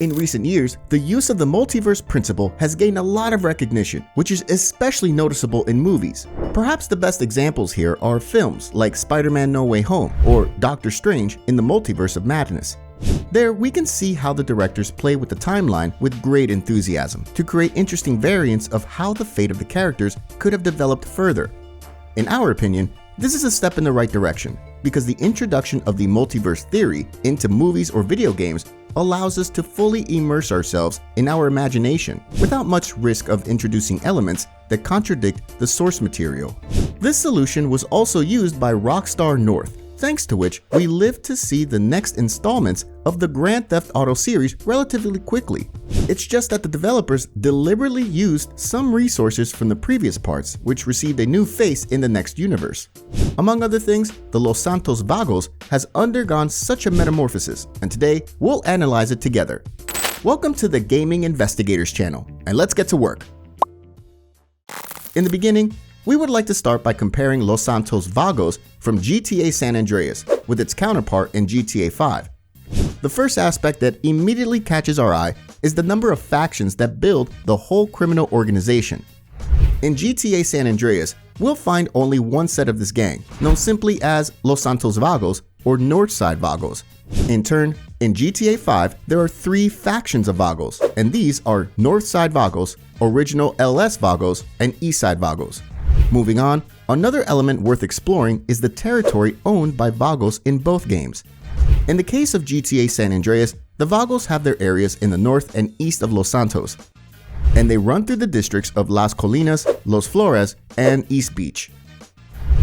In recent years, the use of the multiverse principle has gained a lot of recognition, which is especially noticeable in movies. Perhaps the best examples here are films like Spider-Man No Way Home or Doctor Strange in the Multiverse of Madness. There, we can see how the directors play with the timeline with great enthusiasm to create interesting variants of how the fate of the characters could have developed further. In our opinion, this is a step in the right direction because the introduction of the multiverse theory into movies or video games allows us to fully immerse ourselves in our imagination without much risk of introducing elements that contradict the source material. This solution was also used by Rockstar North, thanks to which we lived to see the next installments of the Grand Theft Auto series relatively quickly. It's just that the developers deliberately used some resources from the previous parts, which received a new face in the next universe. Among other things, the Los Santos Vagos has undergone such a metamorphosis, and today we'll analyze it together. Welcome to the Gaming Investigators channel, and let's get to work. In the beginning, we would like to start by comparing Los Santos Vagos from GTA San Andreas with its counterpart in GTA 5. The first aspect that immediately catches our eye is the number of factions that build the whole criminal organization. In GTA San Andreas, we'll find only one set of this gang, known simply as Los Santos Vagos or Northside Vagos. In turn, in GTA 5, there are 3 factions of Vagos, and these are Northside Vagos, Original LS Vagos, and Eastside Vagos. Moving on, another element worth exploring is the territory owned by Vagos in both games. In the case of GTA San Andreas, the Vagos have their areas in the north and east of Los Santos, and they run through the districts of Las Colinas, Los Flores, and East Beach.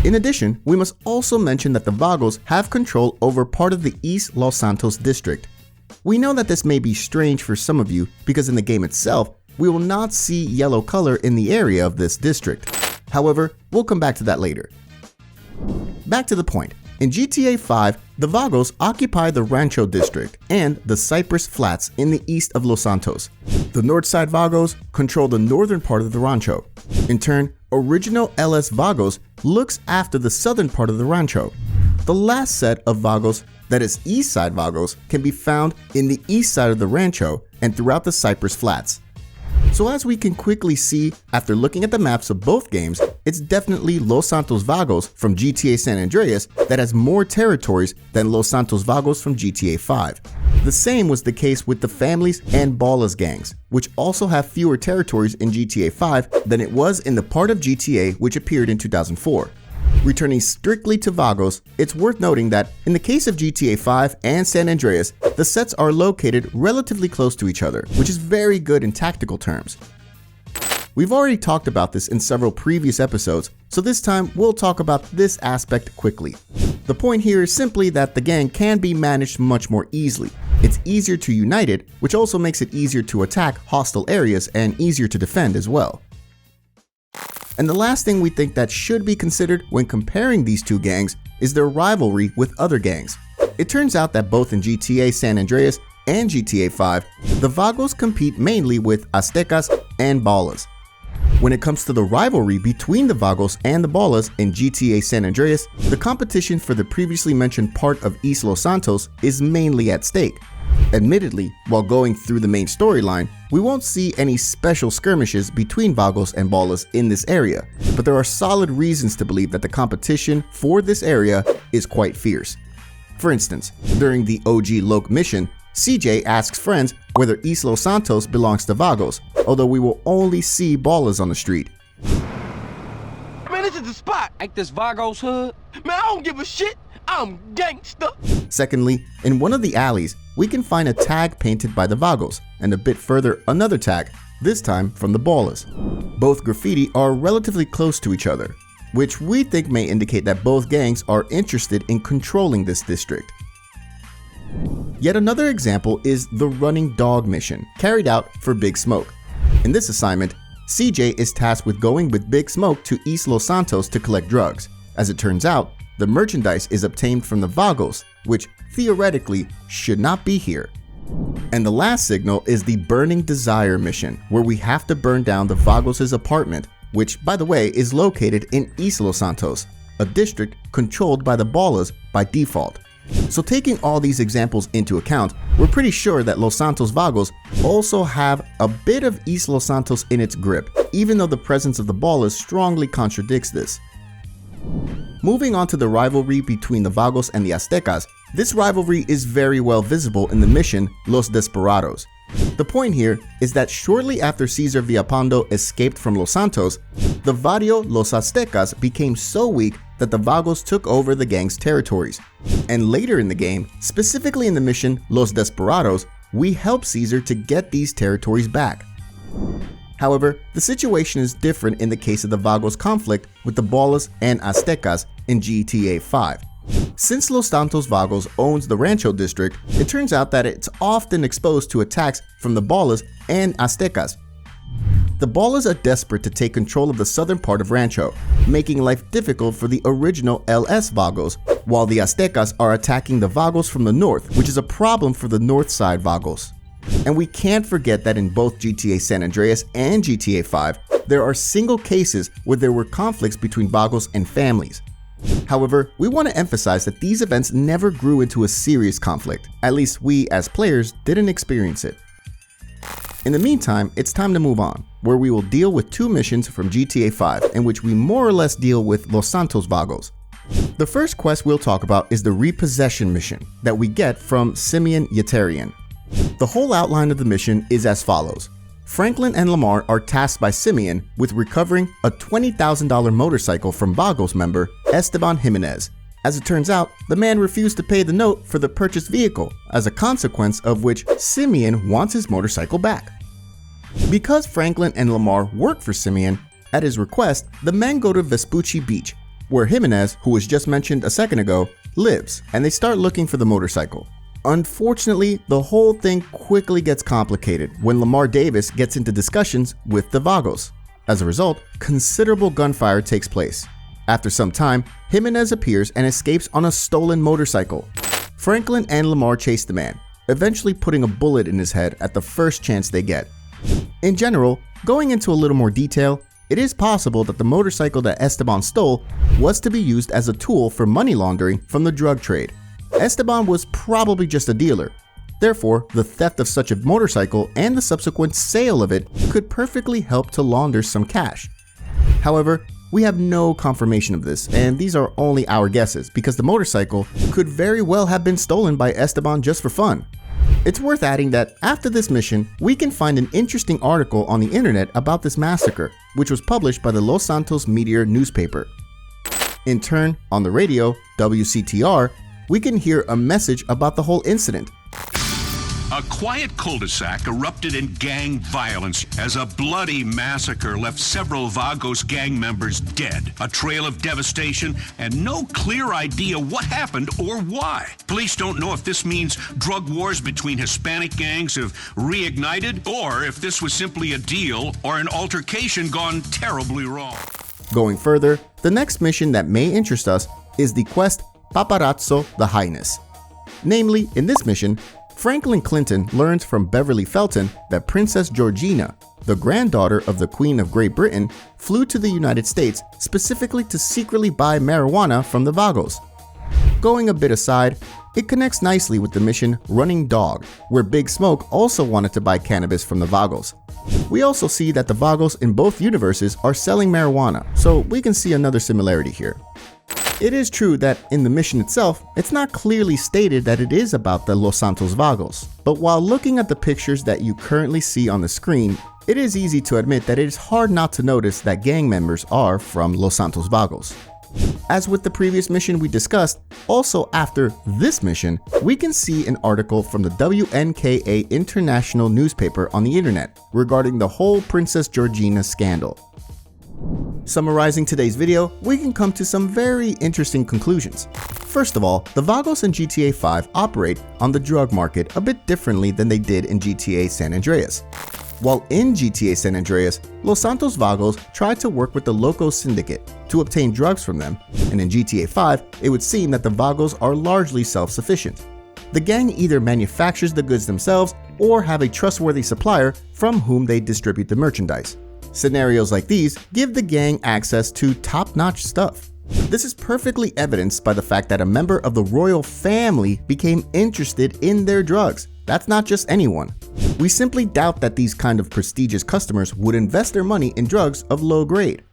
In addition, we must also mention that the Vagos have control over part of the East Los Santos district. We know that this may be strange for some of you because in the game itself, we will not see yellow color in the area of this district. However, we'll come back to that later. Back to the point. In GTA 5, the Vagos occupy the Rancho district and the Cypress Flats in the east of Los Santos. The Northside Vagos control the northern part of the Rancho. In turn, Original LS Vagos looks after the southern part of the Rancho. The last set of Vagos, that is Eastside Vagos, can be found in the east side of the Rancho and throughout the Cypress Flats. So as we can quickly see after looking at the maps of both games, it's definitely Los Santos Vagos from GTA San Andreas that has more territories than Los Santos Vagos from GTA 5. The same was the case with the Families and Ballas gangs, which also have fewer territories in GTA 5 than it was in the part of GTA which appeared in 2004. Returning strictly to Vagos, it's worth noting that in the case of GTA 5 and San Andreas, the sets are located relatively close to each other, which is very good in tactical terms. We've already talked about this in several previous episodes, so this time we'll talk about this aspect quickly. The point here is simply that the gang can be managed much more easily. It's easier to unite it, which also makes it easier to attack hostile areas and easier to defend as well. And the last thing we think that should be considered when comparing these two gangs is their rivalry with other gangs. It turns out that both in GTA San Andreas and GTA 5, the Vagos compete mainly with Aztecas and Ballas. When it comes to the rivalry between the Vagos and the Ballas in GTA San Andreas, the competition for the previously mentioned part of East Los Santos is mainly at stake. Admittedly, while going through the main storyline, we won't see any special skirmishes between Vagos and Ballas in this area, but there are solid reasons to believe that the competition for this area is quite fierce. For instance, during the OG Loc mission, CJ asks friends whether East Los Santos belongs to Vagos, although we will only see Ballas on the street. Man, this is the spot. Ain't this Vagos hood? Man, I don't give a shit. I'm gangsta. Secondly, in one of the alleys, we can find a tag painted by the Vagos, and a bit further another tag, this time from the Ballas. Both graffiti are relatively close to each other, which we think may indicate that both gangs are interested in controlling this district. Yet another example is the Running Dog mission, carried out for Big Smoke. In this assignment, CJ is tasked with going with Big Smoke to East Los Santos to collect drugs. As it turns out, the merchandise is obtained from the Vagos, which theoretically should not be here. And the last signal is the Burning Desire mission, where we have to burn down the Vagos' apartment, which, by the way, is located in East Los Santos, a district controlled by the Ballas by default. So taking all these examples into account, we're pretty sure that Los Santos Vagos also have a bit of East Los Santos in its grip, even though the presence of the Ballas strongly contradicts this. Moving on to the rivalry between the Vagos and the Aztecas, this rivalry is very well visible in the mission Los Desperados. The point here is that shortly after Cesar Villapando escaped from Los Santos, the Barrio Los Aztecas became so weak that the Vagos took over the gang's territories. And later in the game, specifically in the mission Los Desperados, we help Cesar to get these territories back. However, the situation is different in the case of the Vagos conflict with the Ballas and Aztecas in GTA 5. Since Los Santos Vagos owns the Rancho district, it turns out that it's often exposed to attacks from the Ballas and Aztecas. The Ballas are desperate to take control of the southern part of Rancho, making life difficult for the original LS Vagos, while the Aztecas are attacking the Vagos from the north, which is a problem for the north side Vagos. And we can't forget that in both GTA San Andreas and GTA 5, there are single cases where there were conflicts between Vagos and families. However, we want to emphasize that these events never grew into a serious conflict. At least we, as players, didn't experience it. In the meantime, it's time to move on, where we will deal with two missions from GTA 5 in which we more or less deal with Los Santos Vagos. The first quest we'll talk about is the repossession mission that we get from Simeon Yetarian. The whole outline of the mission is as follows. Franklin and Lamar are tasked by Simeon with recovering a $20,000 motorcycle from Vagos member Esteban Jimenez. As it turns out, the man refused to pay the note for the purchased vehicle, as a consequence of which Simeon wants his motorcycle back. Because Franklin and Lamar work for Simeon, at his request, the men go to Vespucci Beach, where Jimenez, who was just mentioned a second ago, lives, and they start looking for the motorcycle. Unfortunately, the whole thing quickly gets complicated when Lamar Davis gets into discussions with the Vagos. As a result, considerable gunfire takes place. After some time, Jimenez appears and escapes on a stolen motorcycle. Franklin and Lamar chase the man, eventually putting a bullet in his head at the first chance they get. In general, going into a little more detail, it is possible that the motorcycle that Esteban stole was to be used as a tool for money laundering from the drug trade. Esteban was probably just a dealer. Therefore, the theft of such a motorcycle and the subsequent sale of it could perfectly help to launder some cash. However, we have no confirmation of this, and these are only our guesses because the motorcycle could very well have been stolen by Esteban just for fun. It's worth adding that after this mission, we can find an interesting article on the internet about this massacre, which was published by the Los Santos Meteor newspaper. In turn, on the radio, WCTR, we can hear a message about the whole incident. A quiet cul-de-sac erupted in gang violence as a bloody massacre left several Vagos gang members dead. A trail of devastation and no clear idea what happened or why. Police don't know if this means drug wars between Hispanic gangs have reignited or if this was simply a deal or an altercation gone terribly wrong. Going further, the next mission that may interest us is the quest Paparazzo the Highness. Namely, in this mission, Franklin Clinton learns from Beverly Felton that Princess Georgina, the granddaughter of the Queen of Great Britain, flew to the United States specifically to secretly buy marijuana from the Vagos. Going a bit aside, it connects nicely with the mission Running Dog, where Big Smoke also wanted to buy cannabis from the Vagos. We also see that the Vagos in both universes are selling marijuana, so we can see another similarity here. It is true that in the mission itself, it's not clearly stated that it is about the Los Santos Vagos, but while looking at the pictures that you currently see on the screen, it is easy to admit that it is hard not to notice that gang members are from Los Santos Vagos. As with the previous mission we discussed, also after this mission, we can see an article from the WNKA International newspaper on the internet regarding the whole Princess Georgina scandal. Summarizing today's video, we can come to some very interesting conclusions. First of all, the Vagos in GTA 5 operate on the drug market a bit differently than they did in GTA San Andreas. While in GTA San Andreas, Los Santos Vagos tried to work with the Loco Syndicate to obtain drugs from them, and in GTA 5, it would seem that the Vagos are largely self-sufficient. The gang either manufactures the goods themselves or have a trustworthy supplier from whom they distribute the merchandise. Scenarios like these give the gang access to top-notch stuff. This is perfectly evidenced by the fact that a member of the royal family became interested in their drugs. That's not just anyone. We simply doubt that these kind of prestigious customers would invest their money in drugs of low grade.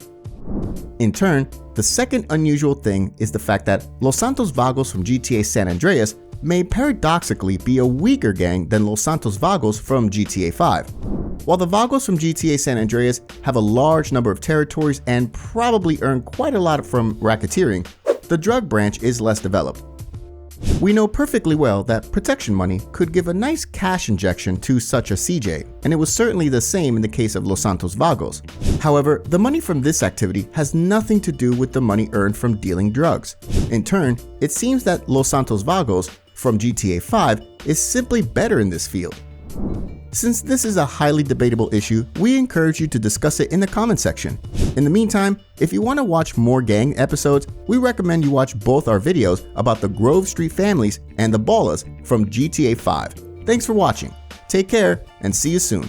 In turn, the second unusual thing is the fact that Los Santos Vagos from GTA San Andreas may paradoxically be a weaker gang than Los Santos Vagos from GTA 5. While the Vagos from GTA San Andreas have a large number of territories and probably earn quite a lot from racketeering, the drug branch is less developed. We know perfectly well that protection money could give a nice cash injection to such a CJ, and it was certainly the same in the case of Los Santos Vagos. However, the money from this activity has nothing to do with the money earned from dealing drugs. In turn, it seems that Los Santos Vagos from GTA 5 is simply better in this field. Since this is a highly debatable issue, we encourage you to discuss it in the comment section. In the meantime, if you want to watch more gang episodes, we recommend you watch both our videos about the Grove Street families and the Ballas from GTA 5. Thanks for watching, take care, and see you soon.